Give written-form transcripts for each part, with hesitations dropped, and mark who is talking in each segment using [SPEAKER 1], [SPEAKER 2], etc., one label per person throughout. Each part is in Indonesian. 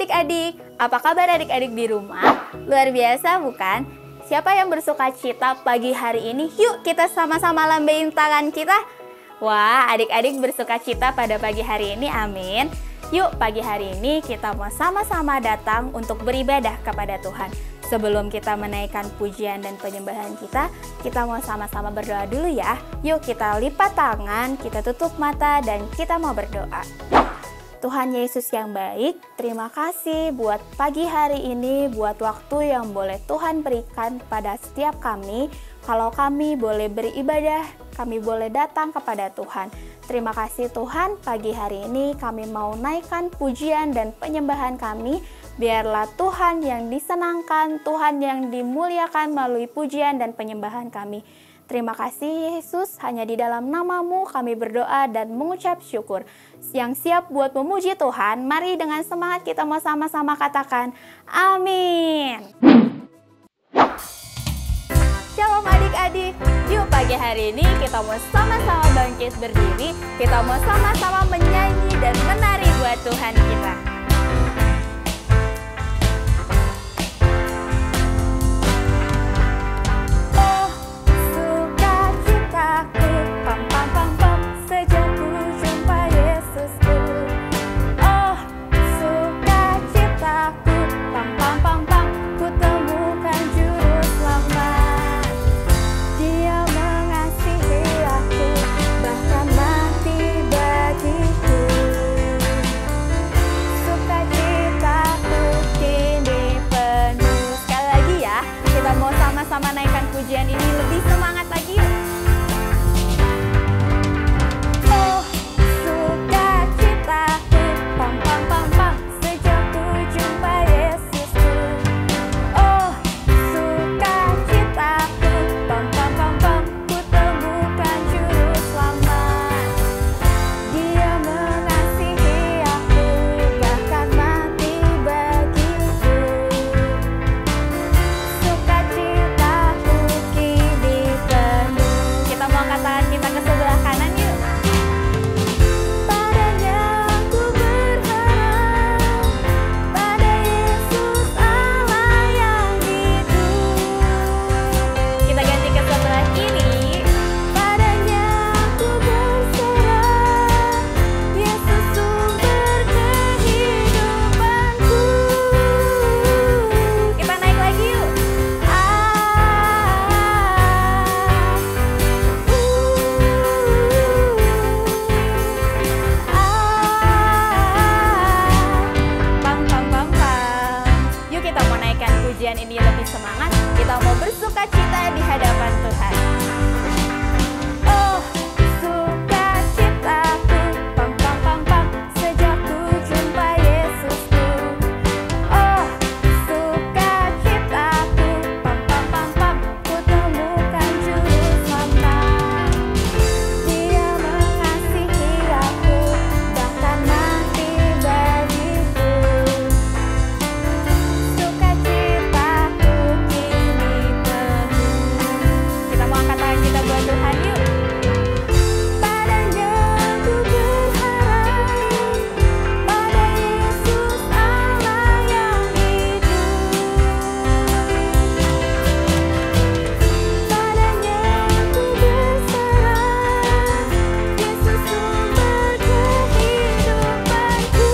[SPEAKER 1] adik-adik, apa kabar adik-adik di rumah? Luar biasa bukan? Siapa yang bersuka cita pagi hari ini? Yuk kita sama-sama lambain tangan kita. Wah, adik-adik bersuka cita pada pagi hari ini, amin. Yuk pagi hari ini kita mau sama-sama datang untuk beribadah kepada Tuhan. Sebelum kita menaikkan pujian dan penyembahan kita mau sama-sama berdoa dulu ya. Yuk kita lipat tangan, kita tutup mata dan kita mau berdoa. Tuhan Yesus yang baik, terima kasih buat pagi hari ini, buat waktu yang boleh Tuhan berikan pada setiap kami. Kalau kami boleh beribadah, kami boleh datang kepada Tuhan. Terima kasih Tuhan, pagi hari ini kami mau naikkan pujian dan penyembahan kami. Biarlah Tuhan yang disenangkan, Tuhan yang dimuliakan melalui pujian dan penyembahan kami. Terima kasih Yesus, hanya di dalam nama-Mu kami berdoa dan mengucap syukur. Yang siap buat memuji Tuhan, mari dengan semangat kita mau sama-sama katakan, amin. Shalom adik-adik, yuk pagi hari ini kita mau sama-sama bangkit berdiri, kita mau sama-sama menyanyi dan menari buat Tuhan kita. Sama naikkan pujian ini lebih semangat lagi yuk. Oh, sukacitaku, pam pam pam pam, sejak ku jumpa Yesusku. Oh, sukacitaku, pam pam pam pam, ku temukan juru selamat. Dia mengasihi aku, bahkan mati bagiku. Tangan kita ke sebelah kanan yuk. Padanya ku berharap, pada Yesus Allah yang hidup. Kita ganti ke sebelah kiri. Padanya ku berserah, Yesus sumber kehidupanku. Kita naik lagi yuk. Pujian ini lebih semangat, kita mau bersuka cita di hadapan Tuhan. Oh, sukacitaku, pam pam pam pam, sejak ku jumpa Yesusku. Oh, sukacitaku, pam pam pam pam, ku temukan juru selamat. Dia mengasihi aku, bahkan mati bagiku. Kita buat Tuhan yuk. Padanya ku berharap, pada Yesus Allah yang hidup. Padanya ku berserah, Yesus sumber kehidupanku.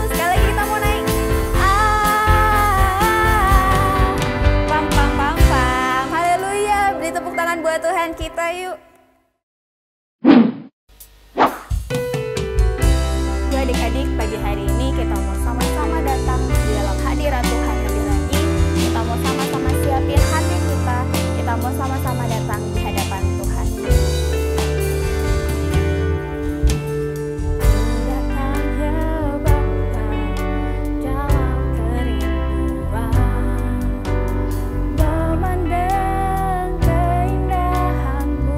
[SPEAKER 1] Sekali lagi kita mau naik. Pam pam pam pam. Haleluya. Beri tepuk tangan buat Tuhan kita yuk. Ya adik-adik, pagi hari ini kita mau sama-sama datang di dalam hadirat Tuhan lebih lagi. Kita mau sama-sama siapin hati kita. Kita mau sama-sama datang di hadapan Tuhan. Memandang keindahan-Mu.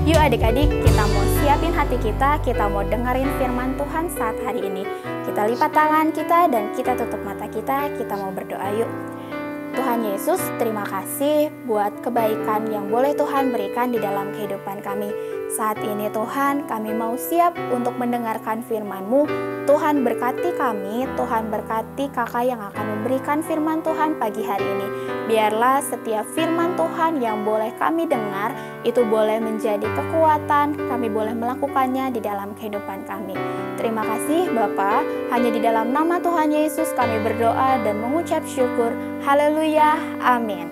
[SPEAKER 1] Yuk adik-adik, kita mau siapin hati kita mau dengerin firman Tuhan saat hari ini. Kita lipat tangan kita dan kita tutup mata kita mau berdoa yuk. Tuhan Yesus, terima kasih buat kebaikan yang boleh Tuhan berikan di dalam kehidupan kami. Saat ini Tuhan, kami mau siap untuk mendengarkan firman-Mu. Tuhan berkati kami, Tuhan berkati kakak yang akan memberikan firman Tuhan pagi hari ini. Biarlah setiap firman Tuhan yang boleh kami dengar, itu boleh menjadi kekuatan, kami boleh melakukannya di dalam kehidupan kami. Terima kasih Bapa, hanya di dalam nama Tuhan Yesus kami berdoa dan mengucap syukur. Haleluya, amin.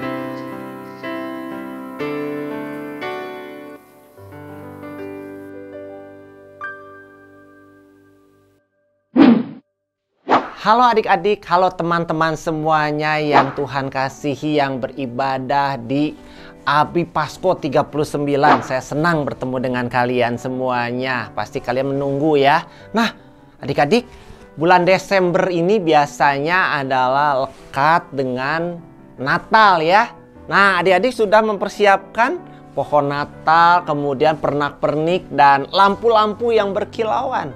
[SPEAKER 2] Halo adik-adik, halo teman-teman semuanya yang Tuhan kasihi yang beribadah di Abi Pasko 39. Saya senang bertemu dengan kalian semuanya. Pasti kalian menunggu ya. Nah, adik-adik, bulan Desember ini biasanya adalah lekat dengan Natal ya. Nah, adik-adik sudah mempersiapkan pohon Natal, kemudian pernak-pernik dan lampu-lampu yang berkilauan.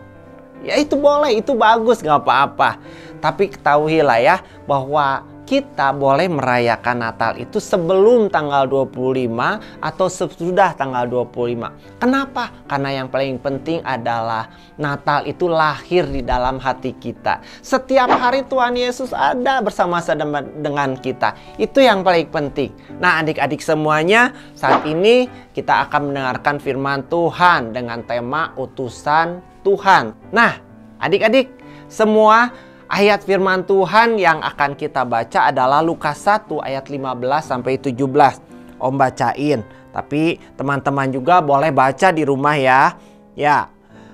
[SPEAKER 2] Ya itu boleh, itu bagus, gak apa-apa. Tapi ketahuilah ya bahwa kita boleh merayakan Natal itu sebelum tanggal 25 atau sesudah tanggal 25. Kenapa? Karena yang paling penting adalah Natal itu lahir di dalam hati kita. Setiap hari Tuhan Yesus ada bersama-sama dengan kita. Itu yang paling penting. Nah adik-adik semuanya, saat ini kita akan mendengarkan firman Tuhan dengan tema utusan Tuhan. Nah, adik-adik, semua ayat firman Tuhan yang akan kita baca adalah Lukas 1 ayat 15 sampai 17. Om bacain, tapi teman-teman juga boleh baca di rumah ya. Ya.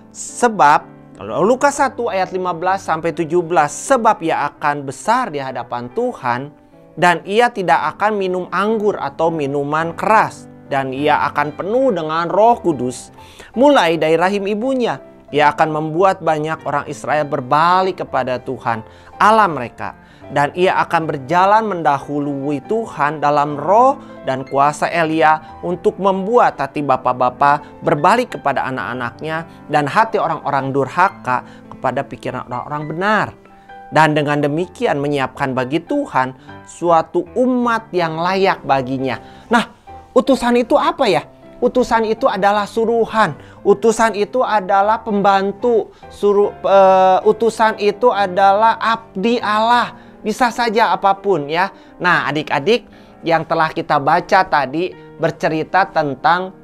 [SPEAKER 2] Sebab Lukas 1 ayat 15 sampai 17, sebab ia akan besar di hadapan Tuhan dan ia tidak akan minum anggur atau minuman keras, dan ia akan penuh dengan Roh Kudus mulai dari rahim ibunya. Ia akan membuat banyak orang Israel berbalik kepada Tuhan Allah mereka. Dan ia akan berjalan mendahului Tuhan dalam roh dan kuasa Elia untuk membuat hati bapa-bapa berbalik kepada anak-anaknya dan hati orang-orang durhaka kepada pikiran orang-orang benar. Dan dengan demikian menyiapkan bagi Tuhan suatu umat yang layak baginya. Nah, utusan itu apa ya? Utusan itu adalah suruhan. Utusan itu adalah pembantu. Utusan itu adalah abdi Allah. Bisa saja apapun ya. Nah adik-adik, yang telah kita baca tadi bercerita tentang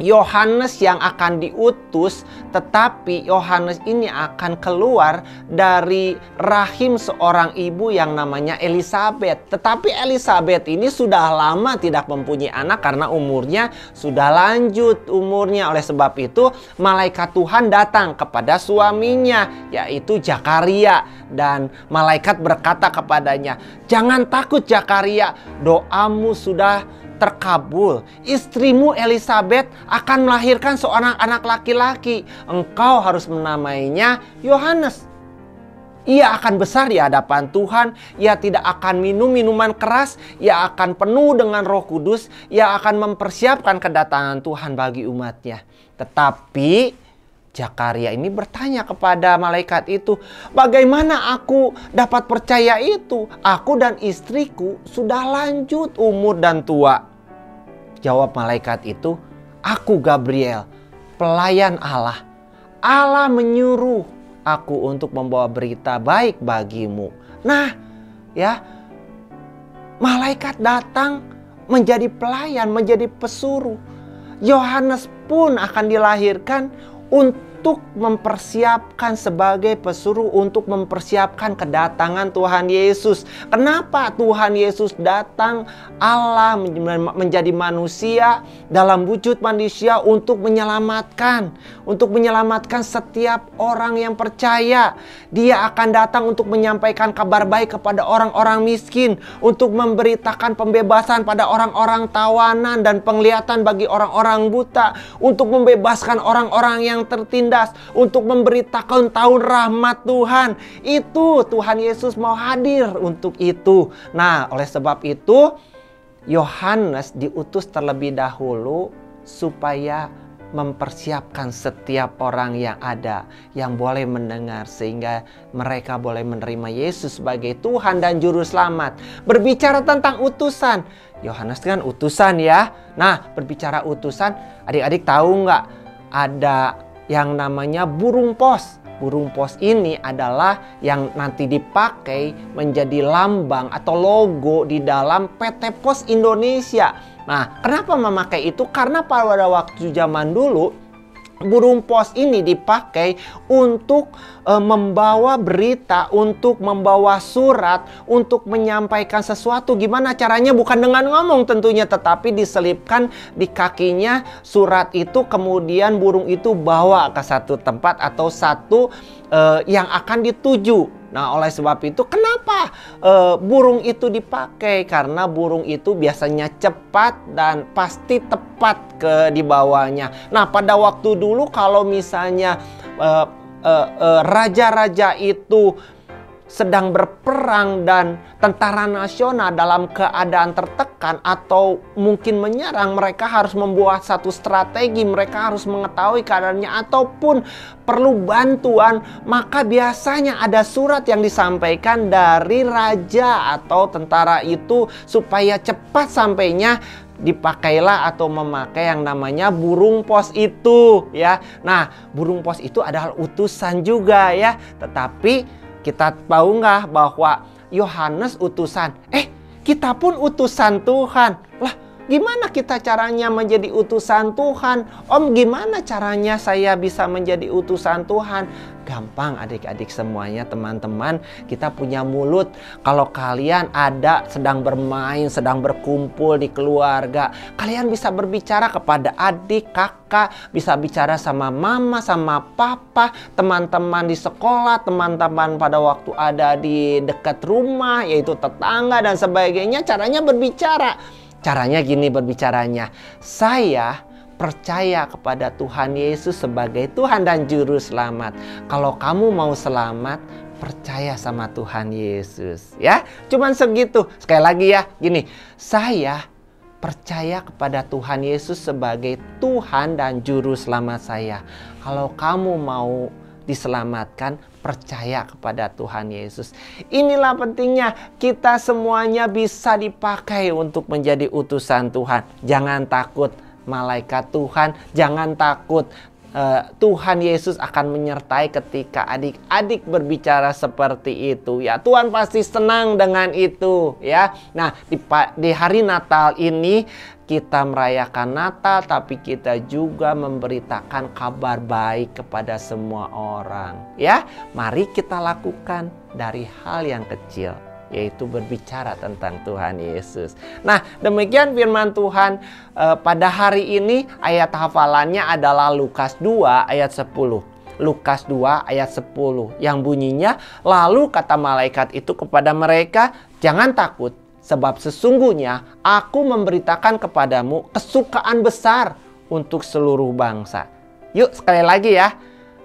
[SPEAKER 2] Yohanes yang akan diutus, tetapi Yohanes ini akan keluar dari rahim seorang ibu yang namanya Elisabet. Tetapi Elisabet ini sudah lama tidak mempunyai anak karena umurnya sudah lanjut umurnya. Oleh sebab itu malaikat Tuhan datang kepada suaminya, yaitu Zakaria, dan malaikat berkata kepadanya, "Jangan takut Zakaria, doamu sudah terkabul. Istrimu Elisabet akan melahirkan seorang anak laki-laki. Engkau harus menamainya Yohanes. Ia akan besar di hadapan Tuhan. Ia tidak akan minum minuman keras. Ia akan penuh dengan Roh Kudus. Ia akan mempersiapkan kedatangan Tuhan bagi umatnya." Tetapi Zakaria ini bertanya kepada malaikat itu, "Bagaimana aku dapat percaya itu? Aku dan istriku sudah lanjut umur dan tua." Jawab malaikat itu, "Aku Gabriel, pelayan Allah. Allah menyuruh aku untuk membawa berita baik bagimu." Nah, ya, malaikat datang menjadi pelayan, menjadi pesuruh. Yohanes pun akan dilahirkan untuk mempersiapkan sebagai pesuruh, untuk mempersiapkan kedatangan Tuhan Yesus. Kenapa Tuhan Yesus datang? Allah menjadi manusia dalam wujud manusia untuk menyelamatkan setiap orang yang percaya. Dia akan datang untuk menyampaikan kabar baik kepada orang-orang miskin, untuk memberitakan pembebasan pada orang-orang tawanan dan penglihatan bagi orang-orang buta, untuk membebaskan orang-orang yang tertindas, untuk memberitakan tahun rahmat Tuhan. Itu Tuhan Yesus mau hadir untuk itu. Nah, oleh sebab itu Yohanes diutus terlebih dahulu supaya mempersiapkan setiap orang yang ada, yang boleh mendengar, sehingga mereka boleh menerima Yesus sebagai Tuhan dan Juru Selamat. Berbicara tentang utusan, Yohanes kan utusan ya. Nah, berbicara utusan, adik-adik tahu nggak ada yang namanya burung pos? Burung pos ini adalah yang nanti dipakai menjadi lambang atau logo di dalam PT Pos Indonesia. Nah, kenapa memakai itu? Karena pada waktu zaman dulu burung pos ini dipakai untuk membawa berita, untuk membawa surat, untuk menyampaikan sesuatu. Gimana caranya? Bukan dengan ngomong tentunya, tetapi diselipkan di kakinya surat itu, kemudian burung itu bawa ke satu tempat atau satu yang akan dituju. Nah, oleh sebab itu kenapa burung itu dipakai? Karena burung itu biasanya cepat dan pasti tepat di bawahnya. Nah, pada waktu dulu kalau misalnya raja-raja itu sedang berperang dan tentara nasional dalam keadaan tertekan atau mungkin menyerang, mereka harus membuat satu strategi, mereka harus mengetahui keadaannya ataupun perlu bantuan, maka biasanya ada surat yang disampaikan dari raja atau tentara itu supaya cepat sampainya. Dipakailah atau memakai yang namanya burung pos itu ya. Nah, burung pos itu adalah utusan juga ya. Tetapi kita tahu nggak bahwa Yohanes utusan? Kita pun utusan Tuhan. Lah, gimana kita caranya menjadi utusan Tuhan? Om, gimana caranya saya bisa menjadi utusan Tuhan? Gampang adik-adik semuanya, teman-teman. Kita punya mulut. Kalau kalian ada sedang bermain, sedang berkumpul di keluarga, kalian bisa berbicara kepada adik, kakak, bisa bicara sama mama, sama papa, teman-teman di sekolah, teman-teman pada waktu ada di dekat rumah, yaitu tetangga dan sebagainya. Caranya berbicara. Caranya gini berbicaranya. Saya percaya kepada Tuhan Yesus sebagai Tuhan dan Juru Selamat. Kalau kamu mau selamat, percaya sama Tuhan Yesus. Ya, cuman segitu. Sekali lagi ya, gini. Saya percaya kepada Tuhan Yesus sebagai Tuhan dan Juru Selamat saya. Kalau kamu mau diselamatkan, percaya kepada Tuhan Yesus. Inilah pentingnya kita semuanya bisa dipakai untuk menjadi utusan Tuhan. Jangan takut malaikat Tuhan, jangan takut. Tuhan Yesus akan menyertai ketika adik-adik berbicara seperti itu ya. Tuhan pasti senang dengan itu ya. Nah, di hari Natal ini kita merayakan Natal, tapi kita juga memberitakan kabar baik kepada semua orang ya. Mari kita lakukan dari hal yang kecil, yaitu berbicara tentang Tuhan Yesus. Nah, demikian firman Tuhan pada hari ini. Ayat hafalannya adalah Lukas 2 ayat 10. Lukas 2 ayat 10 yang bunyinya, lalu kata malaikat itu kepada mereka, jangan takut, sebab sesungguhnya aku memberitakan kepadamu kesukaan besar untuk seluruh bangsa. Yuk sekali lagi ya.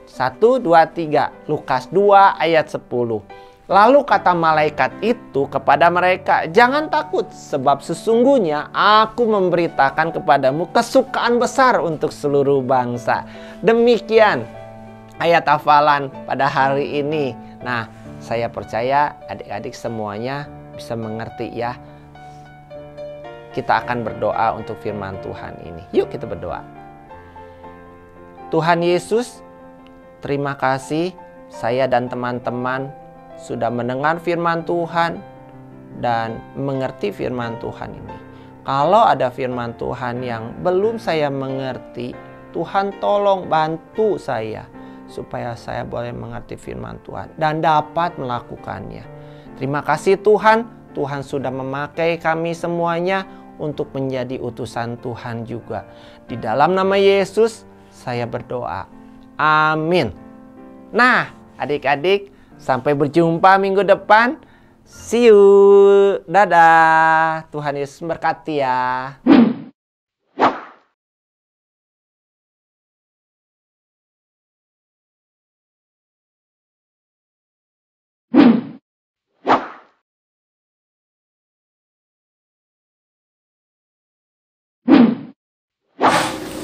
[SPEAKER 2] 1, 2, 3. Lukas 2 ayat 10. Lalu kata malaikat itu kepada mereka, jangan takut, sebab sesungguhnya aku memberitakan kepadamu kesukaan besar untuk seluruh bangsa. Demikian ayat hafalan pada hari ini. Nah, saya percaya adik-adik semuanya bisa mengerti ya. Kita akan berdoa untuk firman Tuhan ini. Yuk kita berdoa. Tuhan Yesus, terima kasih saya dan teman-teman sudah mendengar firman Tuhan dan mengerti firman Tuhan ini. Kalau ada firman Tuhan yang belum saya mengerti, Tuhan tolong bantu saya supaya saya boleh mengerti firman Tuhan dan dapat melakukannya. Terima kasih Tuhan, Tuhan sudah memakai kami semuanya untuk menjadi utusan Tuhan juga. Di dalam nama Yesus saya berdoa. Amin. Nah, adik-adik, sampai berjumpa minggu depan. See you. Dadah. Tuhan Yesus berkati ya.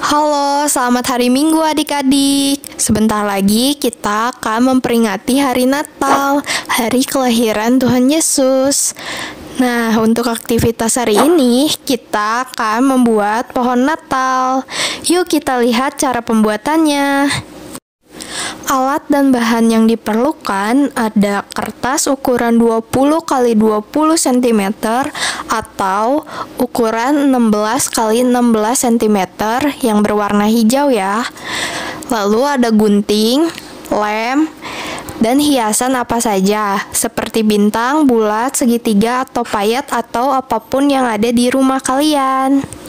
[SPEAKER 3] Halo, selamat hari Minggu adik-adik. Sebentar lagi kita akan memperingati hari Natal, hari kelahiran Tuhan Yesus. Nah, untuk aktivitas hari ini kita akan membuat pohon Natal. Yuk kita lihat cara pembuatannya. Alat dan bahan yang diperlukan ada kertas ukuran 20 x 20 cm atau ukuran 16 x 16 cm yang berwarna hijau ya. Lalu ada gunting, lem, dan hiasan apa saja seperti bintang, bulat, segitiga, atau payet atau apapun yang ada di rumah kalian.